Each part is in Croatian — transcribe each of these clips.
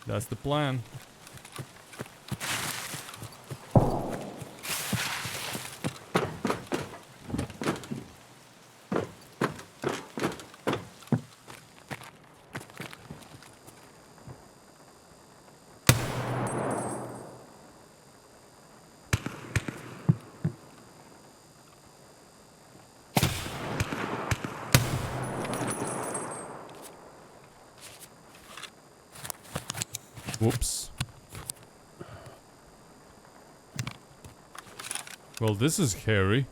That's the plan. Whoops. Well, this is hairy.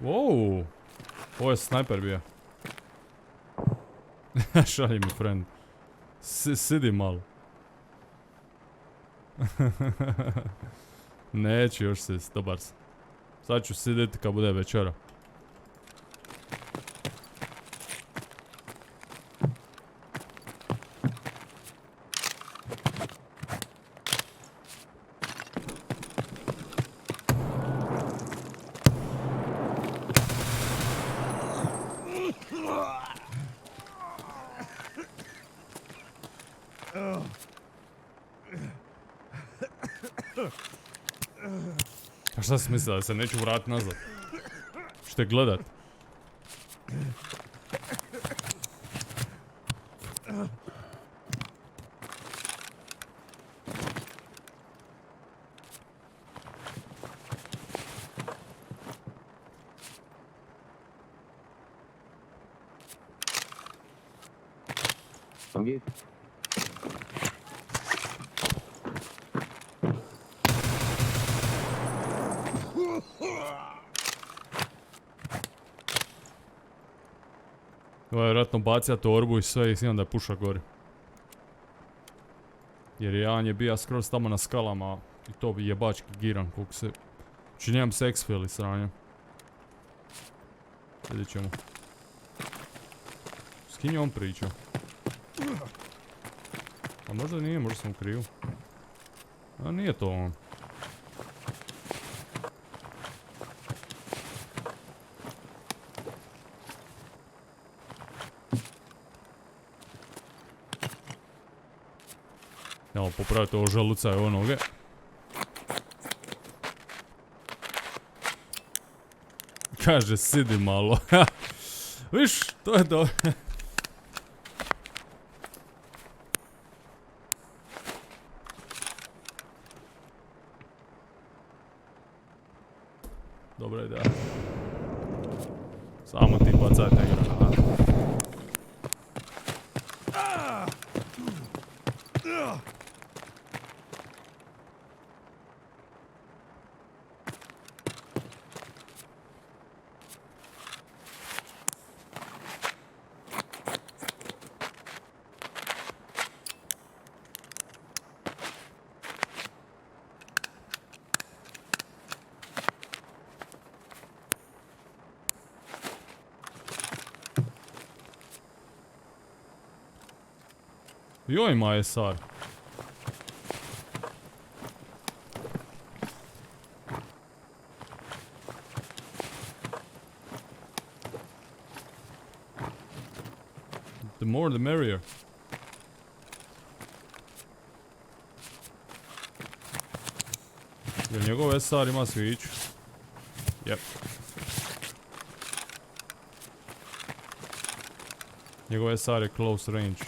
Wow. Ovo je snajper bio. Šalji mi friend. Sidi malo. Neću još sist, dobar sam. Sad ću siditi kad bude večera. A šta si mislila, da se neću vratiti nazad? Što gledat? Sam git. Ovo je vjerojatno bacija torbu i sve i snijem da je puša gori. Jer jedan je bija skroz tamo na skalama i to bi jebački giran koliko se... Činjam se exfil i sranje. Vidjet ćemo. S kim je on pričao? A možda nije, možda sam u krivu. A nije to on. Evo, popravite ovo želuca i ovo noge. Kaže, sidi malo. Viš, to je dobro. Dobra ideja. Samo ti bacajte granate. Joj, ma je SR. The more the merrier. Jer njegov SR ima sviđu. Yep. Njegov SR je close range.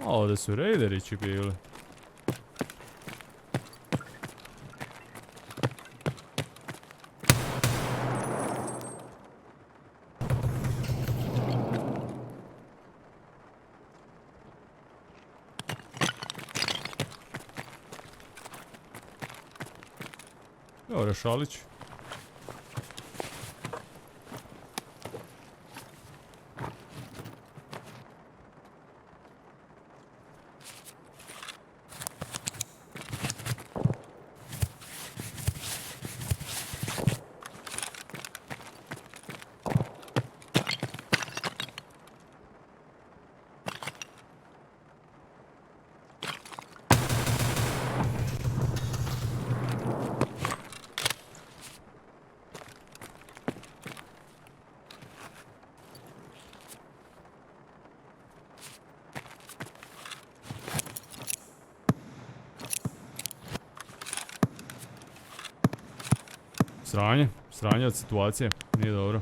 Ovdje su raiderići bili. Evo Rešalić. Sranje od situacije. Nije dobro.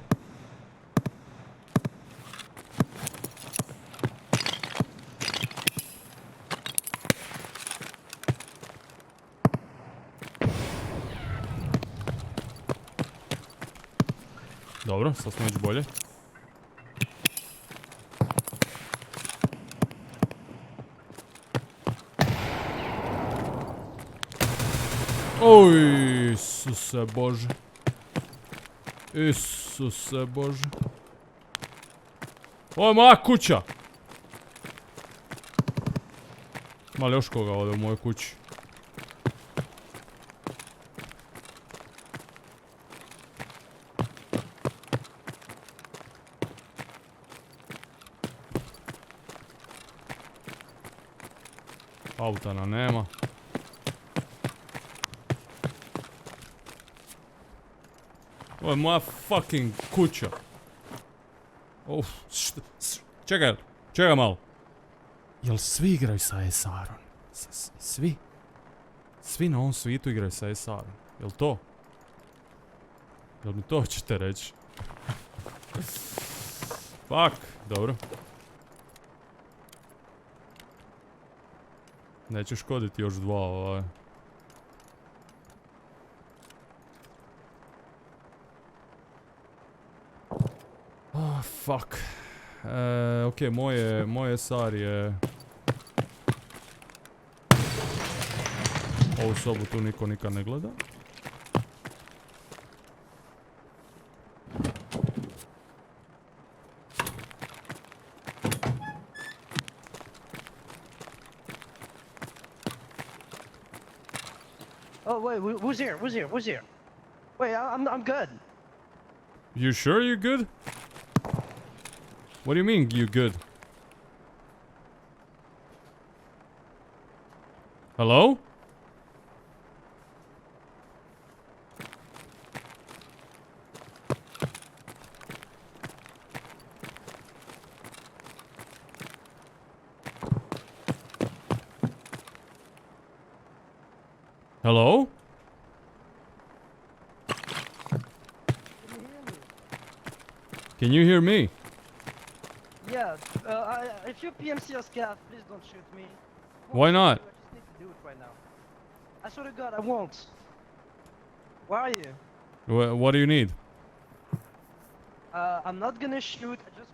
Dobro, sad smo već bolje. Oj, Isuse Bože. Isuse Bože. Ovo je moja kuća. Ima li još koga ovdje u mojoj kući? Auta nam nema. Ovo je moja fucking kuća. Čekaj malo. Jel svi igraju sa SR-om? Svi? Svi na ovom svijetu igraju sa SR-om. Jel to? Jel mi to ćete reći? Fuck, dobro. Neće škoditi još dva ovaj. Oh, fuck. Okej, moje SR je... Ovu sobu tu niko nikad ne gleda. Oh wait, who's here? Wait, I'm good. You sure you're good? What do you mean you good? Hello? Hello? Can you hear me? Yeah, if you're PMC or scav, please don't shoot me. Why not? I just need to do it right now. I swear to God, I won't. Where are you? What do you need? I'm not gonna shoot, I just...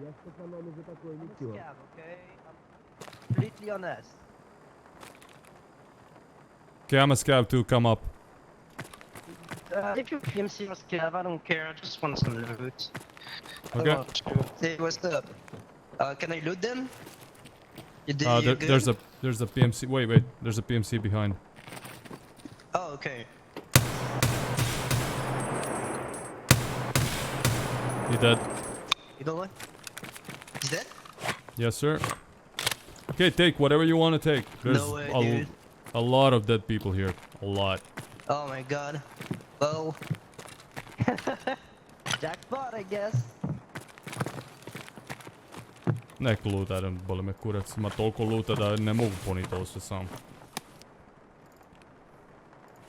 Я что-то нам уже такое I'm a ничего. scav, okay? I'm completely honest. Okay, I'm a scav too, come up. If you're PMC or scav, I don't care, I just want some loot. Okay. I won't shoot. Hey, what's up? Can I loot them? You There's a PMC. Wait. There's a PMC behind. Oh, okay. He dead. You don't like? He's dead? Yes, sir. Okay, take whatever you want to take. There's No way, dude. a lot of dead people here. A lot. Oh my god. Well... Jackpot, I guess. Nek luta, boli me kurac. Ima toliko luta da ne mogu poniti ovo sve sam.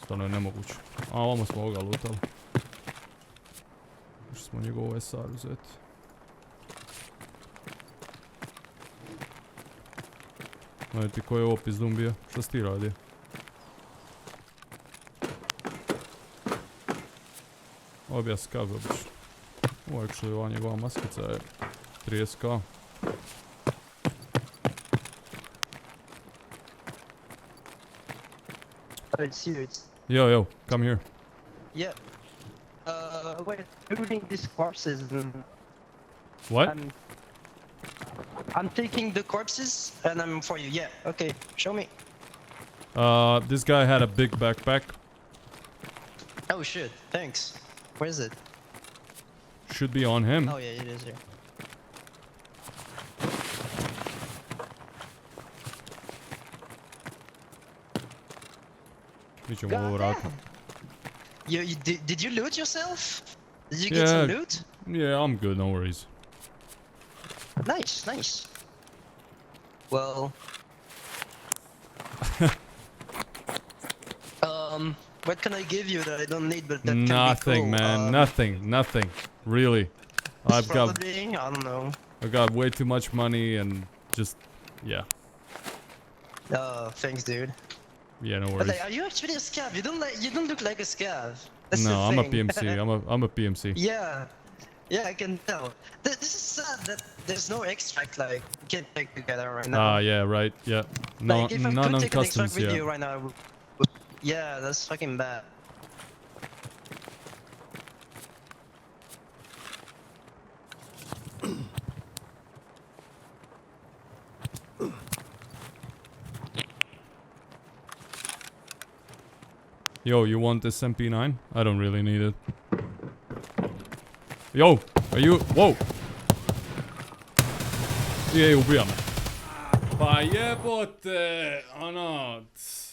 Stvarno je nemoguće. A, ovamo smo ovoga lutali. Još smo njegovu SR uzeti. Ajde ti koji je ovo pizdun bio? Šta si ti radio? Ovo bi ja skav obično. Ovo actually ova njegova maskica je 30k. It's you, it's... Yo, come here. Yeah. Wait, looting these corpses and... What? I'm taking the corpses and I'm for you. Yeah, okay, show me. This guy had a big backpack. Oh shit, thanks. Where is it? Should be on him. Oh yeah, it is here. Mi ćemo ovo vratiti. Did you loot yourself? Did you get some loot? Yeah, I'm good, no worries. Nice. Well... What can I give you that I don't need but that can be cool? Nothing, man. Nothing. Really. I've got I don't know. way too much money and just yeah. Thanks, dude. Yeah, no But worries. like, are you actually a scav? You don't look like a scav. That's No, the I'm a thing. PMC. I'm a PMC. Yeah. Yeah, I can tell. This is sad that there's no extract, like, we can't take together right now. Ah, yeah, right. Yeah. No, Like, if I none could on take an extract customs. with Yeah. you right now, yeah, that's fucking bad. Yo, you want this MP9? I don't really need it. Yo, are you... Wow! Je, ubija me. Pa jebote, ono...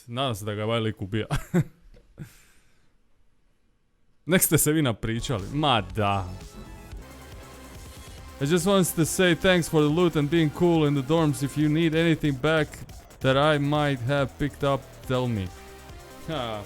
Nadam se da ga ovaj lik ubija. Nek ste se vi napričali. Ma da. I just wanted to say thanks for the loot and being cool in the dorms. If you need anything back that I might have picked up, tell me. Ha.